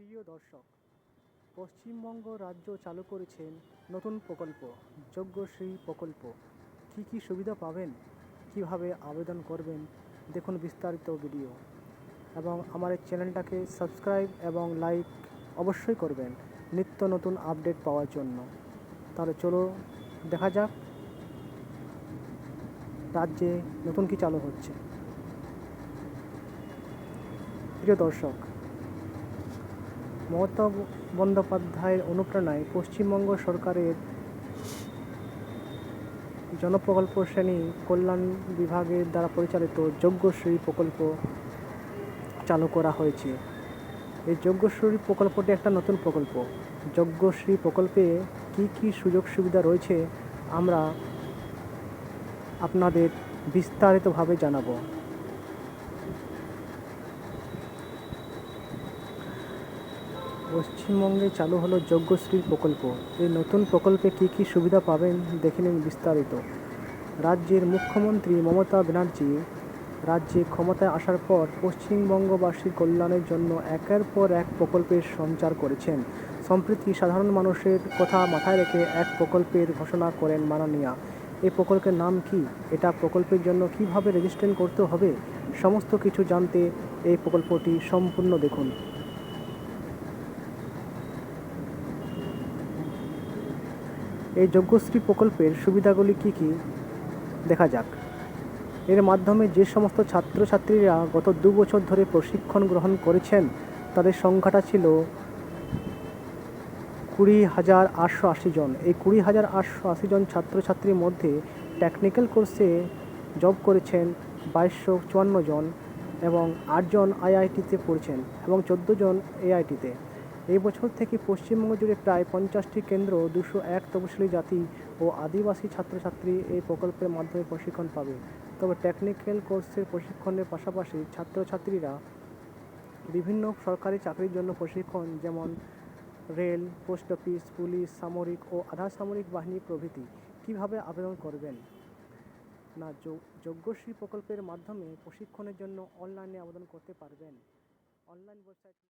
প্রিয় দর্শক, পশ্চিমবঙ্গ রাজ্য চালু করেছেন নতুন প্রকল্প যজ্ঞশ্রী প্রকল্প। কি কি সুবিধা পাবেন, কিভাবে আবেদন করবেন, দেখুন বিস্তারিত ভিডিও। এবং আমার এই চ্যানেলটাকে সাবস্ক্রাইব এবং লাইক অবশ্যই করবেন নিত্য নতুন আপডেট পাওয়ার জন্য। তাহলে চলো দেখা যাক রাজ্যে নতুন কি চালু হচ্ছে। প্রিয় দর্শক, মমতা বন্দ্যোপাধ্যায়ের অনুপ্রেরণায় পশ্চিমবঙ্গ সরকারের জনপ্রকল্প শ্রেণী কল্যাণ বিভাগের দ্বারা পরিচালিত যজ্ঞশ্রী প্রকল্প চালু করা হয়েছে। এই যজ্ঞশ্রী প্রকল্পটি একটা নতুন প্রকল্প। যজ্ঞশ্রী প্রকল্পে কি কি সুযোগ সুবিধা রয়েছে আমরা আপনাদের বিস্তারিতভাবে জানাবো। পশ্চিমবঙ্গে চালু হলো যজ্ঞশ্রী প্রকল্প। এই নতুন প্রকল্পে কি কি সুবিধা পাবেন দেখে নিন বিস্তারিত। রাজ্যের মুখ্যমন্ত্রী মমতা ব্যানার্জি রাজ্যে ক্ষমতায় আসার পর পশ্চিমবঙ্গবাসীর কল্যাণের জন্য একের পর এক প্রকল্পের সঞ্চার করেছেন। সম্প্রতি সাধারণ মানুষের কথা মাথায় রেখে এক প্রকল্পের ঘোষণা করেন মাননীয়া। এই প্রকল্পের নাম কি, এটা প্রকল্পের জন্য কিভাবে রেজিস্ট্রেশন করতে হবে, সমস্ত কিছু জানতে এই প্রকল্পটি সম্পূর্ণ দেখুন। এই যজ্ঞশ্রী প্রকল্পের সুবিধাগুলি কি কি দেখা যাক। এর মাধ্যমে যে সমস্ত ছাত্রছাত্রীরা গত 2 বছর ধরে প্রশিক্ষণ গ্রহণ করেছেন তাদের সংখ্যাটা ছিল 20,880 জন। এই 20,880 জন ছাত্রছাত্রীর মধ্যে টেকনিক্যাল কোর্সে জব করেছেন 2254 জন এবং 8 জন আইআইটিতে পড়ছেন এবং 14 জন এআইটিতে। এই বছর থেকে পশ্চিমবঙ্গ জুড়ে প্রায় 50টি কেন্দ্র 201 তপশিলি জাতি ও আদিবাসী ছাত্রছাত্রী এই প্রকল্পের মাধ্যমে প্রশিক্ষণ পাবে। তবে টেকনিক্যাল কোর্সের প্রশিক্ষণের পাশাপাশি ছাত্রছাত্রীরা বিভিন্ন সরকারি চাকরির জন্য প্রশিক্ষণ, যেমন রেল, পোস্ট অফিস, পুলিশ, সামরিক ও আধা সামরিক বাহিনী প্রভৃতি। কিভাবে আবেদন করবেন না, যজ্ঞশ্রী প্রকল্পের মাধ্যমে প্রশিক্ষণের জন্য অনলাইনে আবেদন করতে পারবেন। Online website